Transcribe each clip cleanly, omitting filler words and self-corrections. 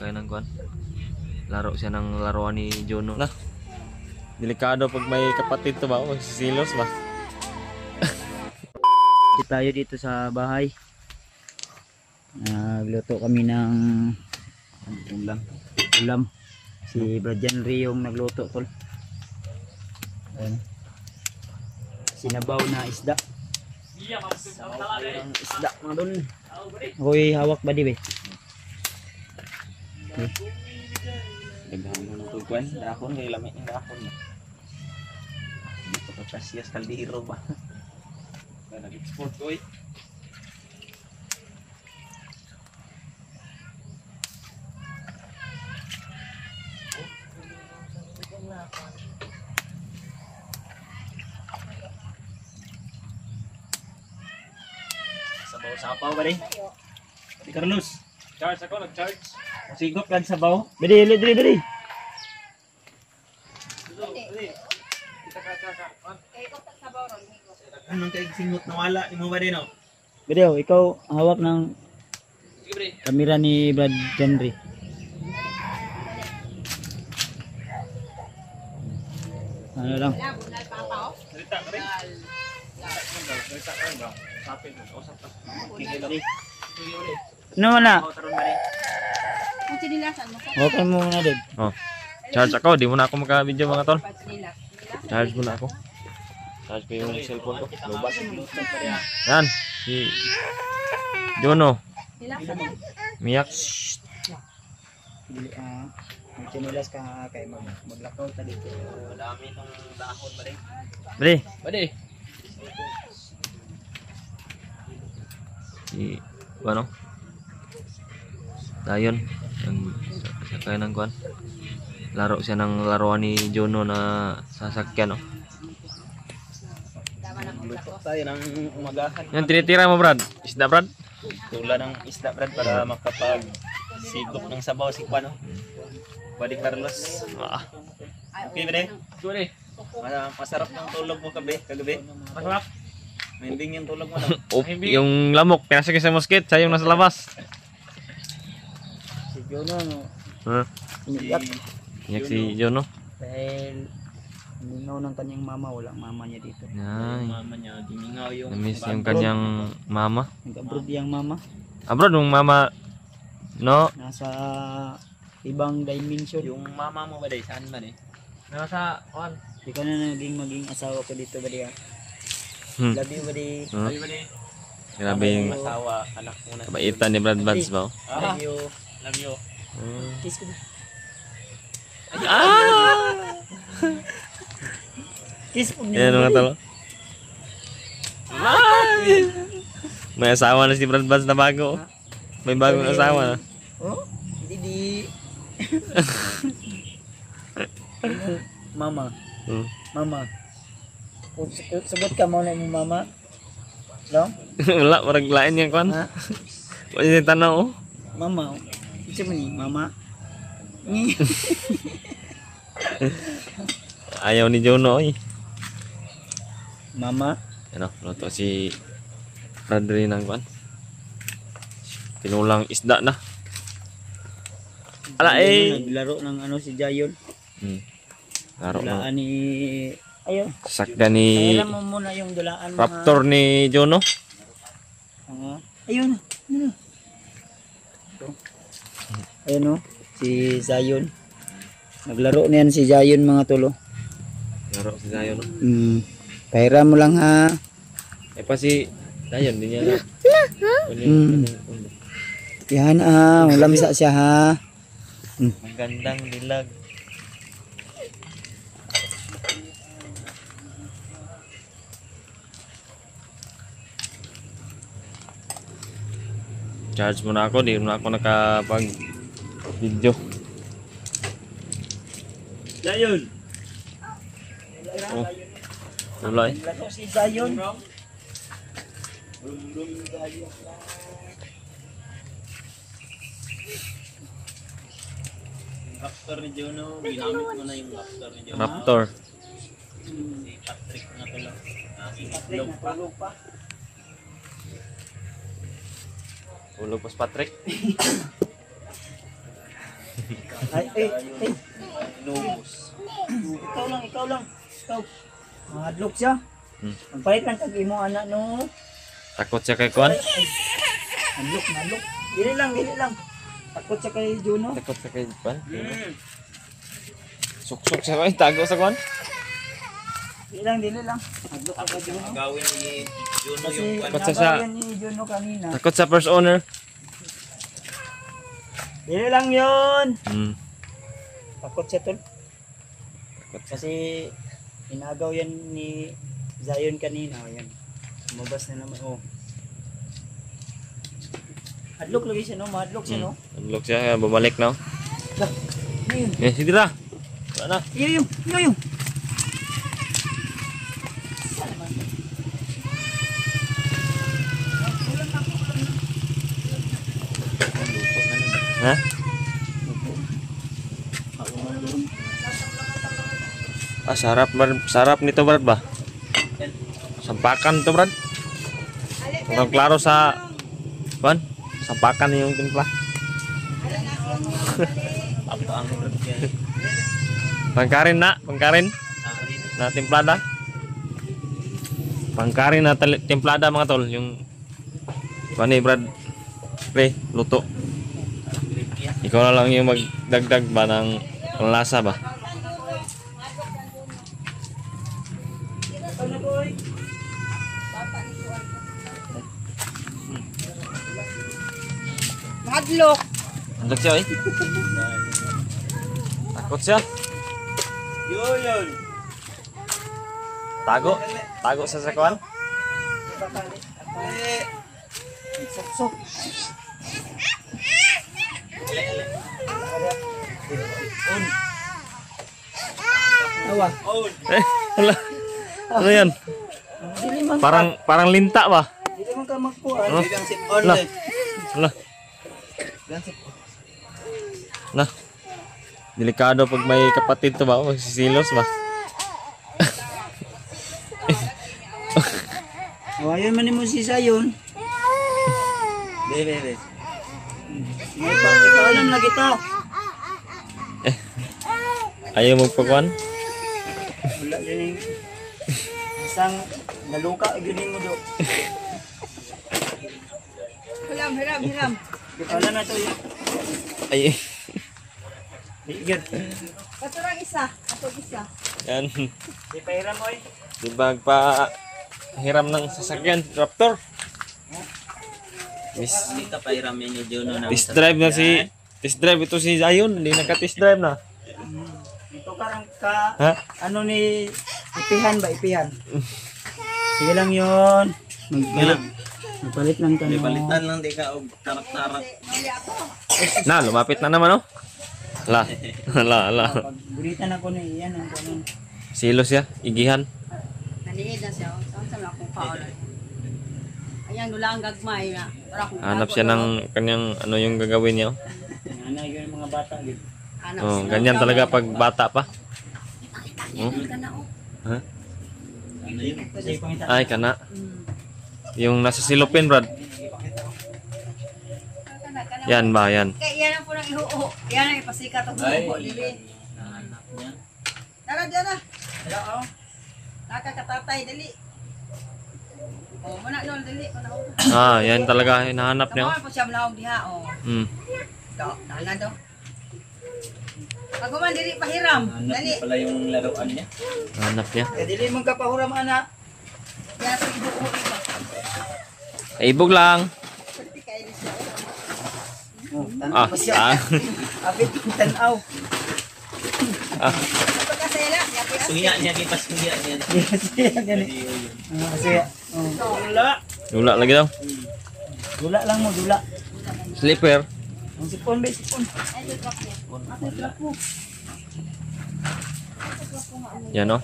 Sakay ng kuan. Laro siya ng laruan ni Jono na. Delikado pag may kapatid to ba o silos ba. Tayo dito sa bahay. Nagluto kami ng ulam. Si Brad Henry yung nagluto tol. Ayan. Sinabaw na isda. Ang isda mga tol. Ako'y hawak ba di ba? Daghan mo ng tugwan, dahon kay lamig ng dahon. Dito pa kasiyas kaldero ba. Nag-export ko eh. Sabaw ba di? Di Carlos. Charge ako, nag-charge. Sigop kan sabaw. Bidi, bidi. Anong kay singot na wala ni mo ba din, no? Bidi, ikaw hawak ng kamera ni Brad Henry. Ano lang? Salita ka rin. Salita ka rin ba? Sapin mo, usap ka. Ano na? Sinilasan mo. Okay mo muna din. Oh. Charge ako, di mo na ako maka-video mga tol. Charge mo na ako. Charge ko yung cellphone ko. Lobas. Yan, si Jono. Miyak. Sinilas ka kay maglakaw ta dito. Madami itong dahon ba rin? Bali. Badi. Si, ano? Dayon. Sakay ng kuan. Laro siya ng laruan ni Jono na sasakyan, no? Luto tayo ng umagahan. Yan, tinitira mo, Brad. Isda, Brad? Tula ng isda, Brad, para makapag sigop ng sabaw si Juan, no? Pwede Carlos. Ah. Okay ba rin? Sorry. Masarap ng tulog mo kagabi. Masarap. Mahinding yung tulog mo, no? Oh, yung lamok, pinasok sa mosquito, siya yung nasa labas. Si Jono, no? Huh? Umiyak. Iyak si Jono. Dahil mingaw ng kanyang mama, walang mama niya dito. Ay, Mama niya, dimingaw yung namiss yung kanyang mama. nag-abroad yung mama. Abroad, yung mama, no? Nasa ibang dimension. Yung mama mo ba day? Saan ba day? Nasa, on. Di ka na naging maging asawa ko dito ba di ha? Love you ba di? Love you ba day? Grabe yung asawa, anak mo na. kabaitan ni Brad Buds ba? Love you. Love you. Kiss ko ba? Kiss po niya. Yan mga talo. May asawa na si Brad Buds na bago. May bagong asawa na. Oh? Hindi. Mama. Mama. Sagot ka muna yung mama. No? Wala, parang lain yan kwan. Ha? Wala yung tanaw, oh. Mama. Ito mo ni mama. Ayaw ni Jono, eh. Mama. Ano, luto si Brad rin ng kwan. Tinulang isda na. Ala, eh. Naglaro ng ano si Jayon. Laro na. Dulaan ni... Ayun. Sakda ni Kailan mo muna yung dulaan mga... Raptor ni Jono. Ayun. Ayun. Ayun o. Si Zion. Naglaro niyan si Zion mga tulo. Laro si Zion, no? Paira mo lang ha. Eh pa si Zion, di niya na. Yan ulam sa siya ha. Ang gandang dilag. Charge muna ako, di muna ako nakapag-video. Zion. Oh, wala eh. Naglaro si Zion. Raptor ni Jono, ginamit mo na yung Raptor ni Jono. Raptor. Si Patrick na to lang. Si Patrick natulog pa. Ulog pas Patrick. Ay. Lubos. Ikaw lang. Ikaw. Mahadlok siya. Ang pahit lang kag imo anak no. Takot siya kay Kwan. Hadlok. Dili lang. Takot siya kay Juno. Takot siya kay Kwan. Suksok siya kay tago sa Kwan. Dili lang. Hadlok ka kay Juno. Gawin ni Juno Kasi yung Takot siya sa- nagayan ni Juno kanina. Takot sa first owner. Dili lang yun. Takot siya tol. Kasi inagaw yan ni Zion kanina. Yan. Lumabas na naman. Oh. Hadlok lagi siya no. Mahadlok siya no. Unlock siya, bumalik na. Dah. Yun. Eh, sige na. Wala na. Yung. Ha? Sarap nito, Brad ba? Sampakan to, Brad. Mukhang klaro sa Kwan. Sampakan yung timpla. ang Pangkarin na templada. Pangkarin na templada mga tol, yung Kwan ni Brad. Pre, luto. Ikaw na lang yung magdagdag ba ng panlasa ba? Hadlok. Andok siya eh. Takot siya. Yun. Tago sa sakwan. Sok. Awa. Hala. Ano yan? Dili man Parang linta ba? dili man ka magkuan. Ano? Bigang sipon Hala. eh. Hala. Na. Delikado pag may kapatid to ba? Magsisilos ba? Awayon man nimo si Zion. Bebe. May ikaw lagi to. Ayaw magpakuan? Wala din isang naluka gini mo do. Hiram. Ikaw na to yun. Ay. Igad. Katurang isa. Katog isa. Yan. Di pa hiram mo eh. Di ba hiram ng sasakyan, Raptor? Dito pa iramin ni Juno na. Test drive na si... Test drive ito si Zion. Hindi naka-test drive na. Ito karang ka Ha? ano ni ipihan. Sige lang yun. Magpalit lang ka no. Palitan lang di ka og tarak-tarak. Na, lumapit na naman oh. Hala. Pagburitan ako ni iyan ang ganun. Silos ya, igihan. Naniid na siya. Saan sa mga kung kaon. Ayan, nula ang gagmay na. Hanap siya ng kanyang ano yung gagawin niya. Oh. Ano yung mga bata gid. Oh, ganyan talaga pag bata pa. Oh. Ha? Kasi pangita. Ay, kana. Yung nasa silupin, Brad. Yan ba, yan. Kaya yan ang punang ihuho. Yan ang ipasikat ang ihuho. Dili. Nahanap niya. Dala. Nakakatatay, dali. Oh, muna doon, dali. Ah, yan talaga hinahanap niya. Tamawan po siya malawag diha. Oh. Ito, dala do. Pag man dili pahiram. Hanap Dali. niya pala yung laruan niya. Hanap niya. Eh dili man ka pahuram ana. Yan sa ihuho iba. Ibog lang. Pwede kayo siya. Oh, Ah, pa siya. Apit tanaw. Pagkasela, yapi as. Suya niya kita suya niya. Siya gani. Siya. Lula lagi daw. Dula lang mo, dula. Slipper. Ang sipon ba, sipon. Yan oh.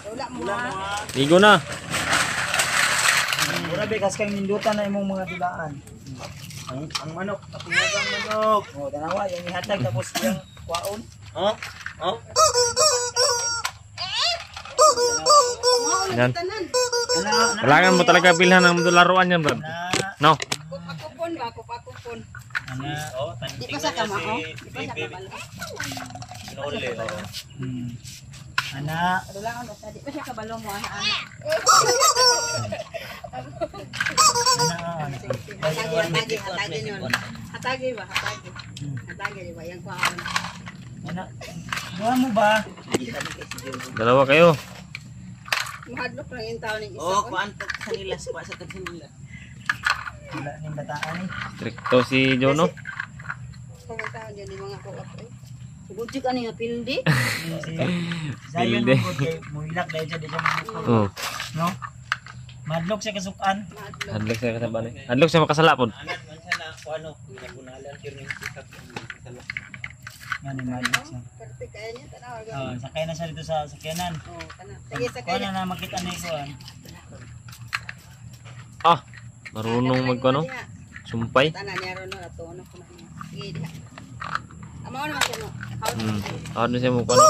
Wala mo ha. Ligo na. Mura be kas kang nindutan na imong mga dulaan. Ang manok, kapunyagang manok. Oh, tanawa yung ihatag tapos yung kwaon. Oh. Yan. Tanan. Kailangan mo talaga bilhan ng laruan yan, Brad. No? Kupakupon ba? Kupakupon. Ana. Oh, Di pa sa tingnan kama, niyo oh. si Di pa sa Baby. kabalo. Sinuli, oh. Ana. Ano lang ano, di pa siya kabalo mo, ana. Ana. Hatagi yun. Hatagi ba? Hatagi. Hatagi, di ba? Yan ko ako. Ana. Gawa mo ba? Dalawa kayo. Mahadlok lang yung tao ng isa. Oh, kuan to sa nila, kuan sa tag sa nila. Wala ning bataan eh. Stricto si Jono. Pumunta dyan yung mga kuwat. Sugunti ka niya, pildi. Sayon Pilde. mo kay muilak dahil siya di siya mukul. Oh. No? Madlok siya kasukan. Mahadlok. Hadlok sa kasabani. Hadlok sa makasalapon. Anan man siya na kuan no, nagunalan kirning sikap sala. Yan yung madlok siya. Karte kaya niya, tanaw. Sakay na siya dito sa sakyanan. Oh, kana. Sige, sa Kuha kaya. na makita na ikuan. Ah, marunong magkano? Sumpay. Tanan niya ron, ato ano ko na niya. Sige, diha. Amo naman siya, no? Ano siya mo kano?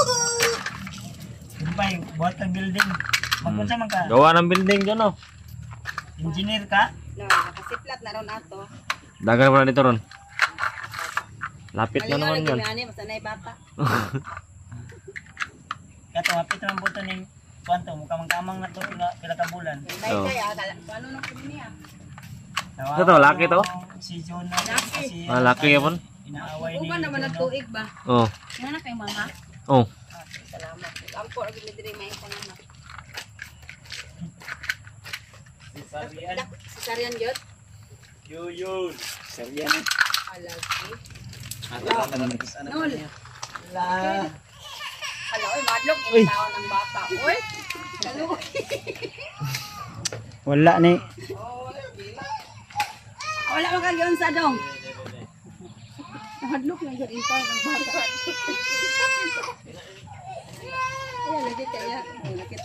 Sumpay, buhat ng building. Magpunsa man ka. Gawa ng building Jono. Engineer ka? No, nakasiplat na ron ato. Dagan pa na dito ron. Lapit na naman Malingaw yan. lagi basta na bata. Kato, hapit naman buto ning kwanto. Mukha kamang na to nga pila ka bulan. Dahil Oh. kaya, paano nung kini niya? Tawa Ito, laki to? Si Jonah. Laki. Si, Ah, laki yapon. Inaaway ni Uban naman ang Jonah. tuig ba? Oh. Nga na kay mama. Oh. Salamat. Ampo lagi ni diri may panganak. Sarian. Si Sarian gyud. Yuyun. Saryan. Alagi. Ano Nol. La. Hala, oy, madlok yung tao ng bata. Oy. Kaluoy. Wala ni. Wala mo kang sa dong. Madlok na yung tao ng bata. Ayan, lagi kaya. Lagi.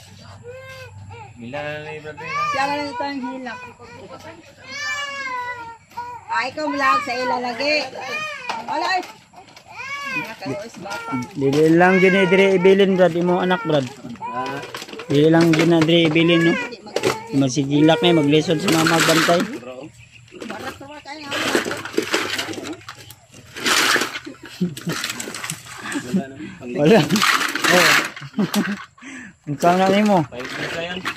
Mila na ni brother. Siya na lang ito ang hilak. Ay, ikaw vlog sa ila lagi. Wala ay. Nakalois bata. Dili lang gini dire ibilin brad imo anak brad. Dili lang gina dire ibilin no. Masigilak na maglisod sa mga magbantay. Barak sa mga kanya. Wala. Oh. Ang na nimo.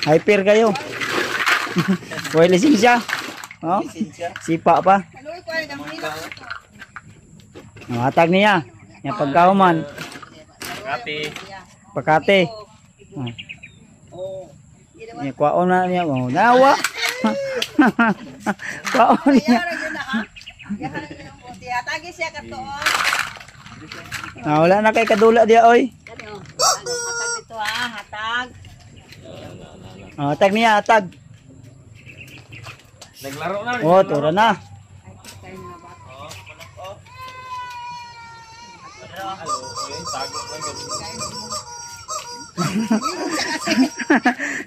Hyper kayo. Wala lisensya. Oh. Sipa pa. Kaluoy ko ay gamit nila. Matag niya. Yang pagkauman. Kape. Pakate. Oh. Ni kwaon na niya. Oh, nawa. Kwaon niya. Kaya ra gyud na ha. Kaya ra gyud ang buti. Atagi siya katuon. Ah, wala na kay kadula dia oy. Kani oh. Ano, hatag dito ha, hatag. Ah, tag niya, tag. Naglaro na. Oh, tura na. Ay, kaya nga bata. Tago lang yun.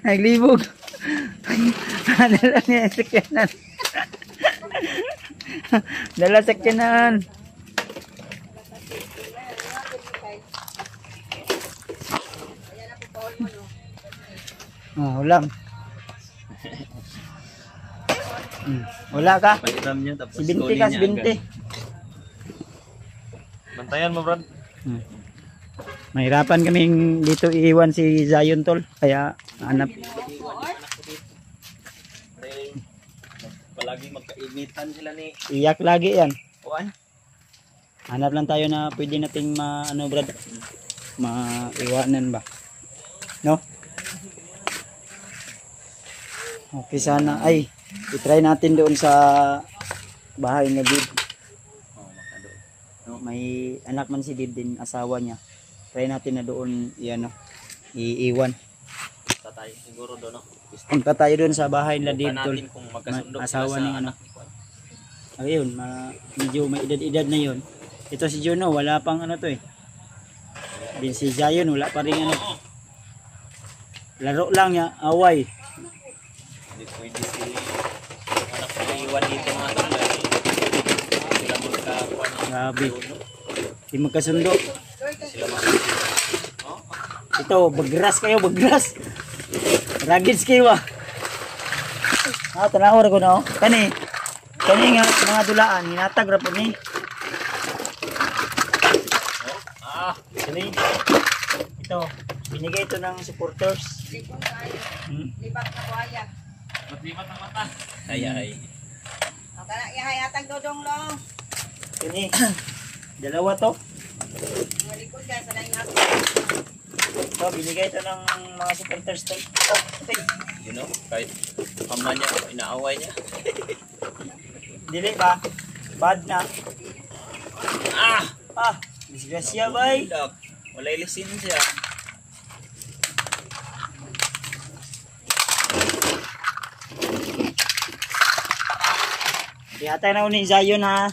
Naglibog. Dala niya yung sakyanan. Dala sakyanan. Ayan ako paul mo no. Oh, ulam. Wala ka? Pairam niyo tapos Si Binti kunin ka, si niya Binti. agad. Bantayan mo, Brad. Mahirapan kaming dito iiwan si Zion tol. Kaya hanap. Pre, palagi magkainitan sila ni Iyak lagi yan. Kuan. Hanap lang tayo na pwede nating ano brad. Maiwanan ba? No? Okay sana. Ay, i-try natin doon sa bahay na Dib. Oh, makado. No, may anak man si Dib din, asawa niya. Try natin na doon iiwan. Tatay siguro do no. Punta tayo doon sa bahay na Dib tol. natin kung magkasundo Asawa sila ni sa ano. anak ni Kuan. Ayun, medyo may edad-edad na yun. Ito si Juno, wala pang ano to eh. Din si Zion, wala pa rin ano. Laro lang niya, away. Hindi pwede si anak ko iwan dito mga tanda. Sila magkakuan. Grabe. Di magkasundo. Sila Ito, bagras kayo, bagras. Ragids kayo ah. Tanawar ko na oh. Kani nga mga dulaan, hinatag ra po ni. Actually, ito, binigay ito ng supporters. Likod tayo. Hmm? Lipat na buhaya. Lipat ng mata. Ay, ay. O kana ihay atag dodong long. Ini, dalawa to. Mga likod guys, sa daing hapon. Ito, binigay ito ng mga supporters to. Oh, okay. You know, kahit pama niya, inaaway niya. Dili ba? Bad na. Ah! Ah, disgrasya ba eh? Look, wala lisensya. Ihatay na ni Zion ha.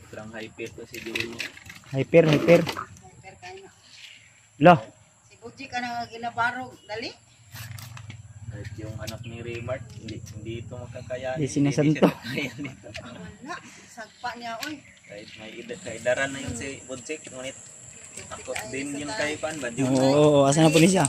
Sobrang hyper to si Juno. Hyper. Hyper kayo. Lo, Si Buji ka na ginabarog. Dali. Kahit yung anak ni Raymart, hindi ito makakayanin. Di sinasanto. Hindi siya makakayanin. Wala. Sagpa niya, oy. Kahit may kaidaran na yun si Budzik, ngunit ako din yun kay Pan ba? oo, asa na po niya?